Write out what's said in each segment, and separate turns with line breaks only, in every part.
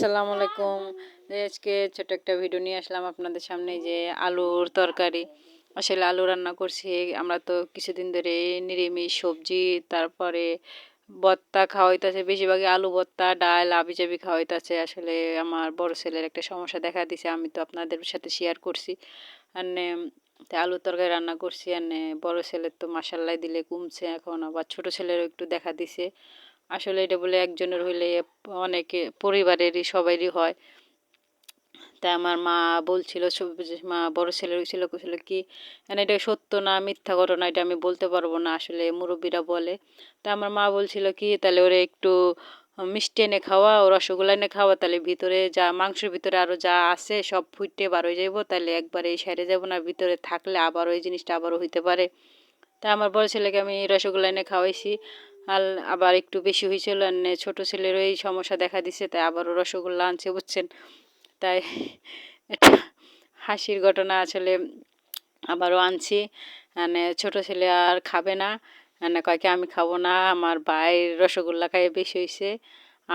আসসালামু আলাইকুম। আজকে ছোট একটা ভিডিও নিয়ে আসলাম আপনাদের সামনে যে আলুর তরকারি। আসলে আলু রান্না করছি। আমরা তো কিছুদিন ধরে নিরামিষ সবজি, তারপরে ভর্তা খাওয়াইতেছে, বেশিরভাগই আলু ভর্তা, ডাল, আবিজাবি খাওয়াইতেছে। আসলে আমার বড় ছেলের একটা সমস্যা দেখা দিছে, আমি তো আপনাদের সাথে শেয়ার করছি। আনে আলুর তরকারি রান্না করছি। বড় ছেলের তো মাসাল্লাই দিলে কমছে, এখন আবার ছোট ছেলেরও একটু দেখা দিছে। আসলে এটা বলে একজনের হইলে অনেকে পরিবারেরই সবারই হয়। তাই আমার মা বলছিল, মা বড় ছেলে হয়েছিল ছিল কি, এটা সত্য না মিথ্যা ঘটনা এটা আমি বলতে পারবো না, আসলে মুরব্বীরা বলে। তা আমার মা বলছিল কি, তাহলে ওরে একটু মিষ্টি এনে খাওয়া, ও রসগোল্লা এনে খাওয়া, তাহলে ভিতরে যা মাংসের ভিতরে আরও যা আছে সব ফুটে বার হয়ে যাবো, তাহলে একবারে এই সাইডে যাবো না, ভিতরে থাকলে আবার ওই জিনিসটা আবারও হইতে পারে। তা আমার বড় ছেলেকে আমি রসগোল্লা এনে খাওয়াইছি। আর আবার একটু বেশি হয়েছিল, ছোট ছেলেরও এই সমস্যা দেখা দিছে, তাই আবারও রসগোল্লা আনছে, বুঝছেন। তাই এটা হাসির ঘটনা আসলে। আবারও আনছি, ছোট ছেলে আর খাবে না, কয় কি আমি খাবো না, আমার ভাইয়ের রসগোল্লা খাইয়ে বেশি হয়েছে,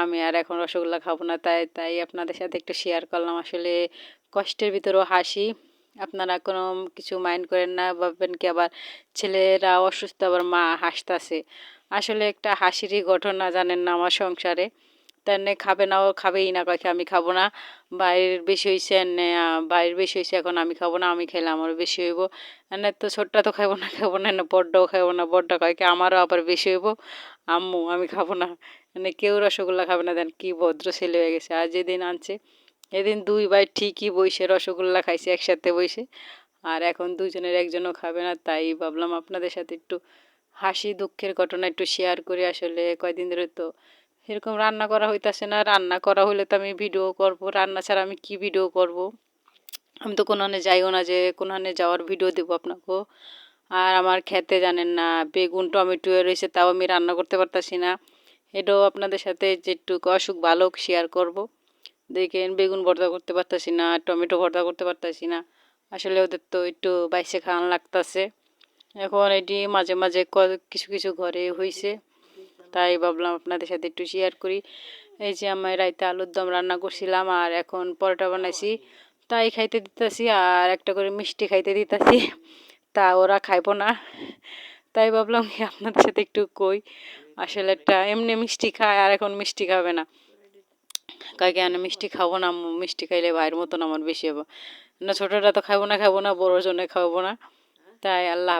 আমি আর এখন রসগোল্লা খাবো না। তাই তাই আপনাদের সাথে একটু শেয়ার করলাম। আসলে কষ্টের ভিতরেও হাসি, আপনারা কোনো কিছু মাইন্ড করেন না, ভাববেন কি আবার ছেলেরা অসুস্থ আবার মা হাসতাছে। আসলে একটা হাসিরই ঘটনা, জানেন না, আমার সংসারে। তেনে খাবে না, ও খাবেই না, কয়েছে আমি খাবো না, বাইরের বেশি হয়েছে, বাইরের বেশি হয়েছে, এখন আমি খাবো না, আমি খেলে আমারও বেশি হইব। তো ছোটটা তো খাবো না, বড্ডও খাবো না, বড্ডা কয়েকে আমারও আবার বেশি হইব, আম্মু আমি খাবো না। কেউ রসগোল্লা খাবে না, দেন কি ভদ্র ছেলে হয়ে গেছে। আর যেদিন আনছে এদিন দুই ভাই ঠিকই বইসে রসগোল্লা খাইছে একসাথে বইসে, আর এখন দুজনের একজনও খাবে না। তাই ভাবলাম আপনাদের সাথে একটু হাসি দুঃখের ঘটনা একটু শেয়ার করি। আসলে কয়দিন ধরে তো এরকম রান্না করা হইতাছে না, রান্না করা হলে তো আমি ভিডিও করব, রান্না ছাড়া আমি কি ভিডিও করব। আমি তো কোনখানে যাইও না যে কোনখানে যাওয়ার ভিডিও দেবো আপনাকেও। আর আমার খেতে জানেন না বেগুন টমেটো রয়েছে, তাও আমি রান্না করতে পারতাছি না। এটাও আপনাদের সাথে যেটুকু অসুখ ভালো শেয়ার করব। দেখেন বেগুন ভর্তা করতে পারতাছি না, টমেটো ভর্তা করতে পারতাছি না। আসলে ওদের তো একটু বাইসে খাওয়ান লাগতাছে। এখন এটি মাঝে মাঝে কিছু কিছু ঘরে হয়েছে, তাই ভাবলাম আপনাদের সাথে একটু শেয়ার করি। এই যে আমি রাইতে আলুর দম রান্না করছিলাম, আর এখন পরোটা বানাইছি, তাই খাইতে দিতেছি, আর একটা করে মিষ্টি খাইতে দিতেছি। তা ওরা খাইবো না, তাই ভাবলাম কি আপনাদের সাথে একটু কই। আসলে একটা এমনি মিষ্টি খায়, আর এখন মিষ্টি খাবে না, কয় কেন মিষ্টি খাবো না আম্মু, মিষ্টি খাইলে ভাইয়ের মতন আমার বেশি হবো না, ছোটটা তো খাবো না, বড় জনে খাবো না। তাই আল্লাহ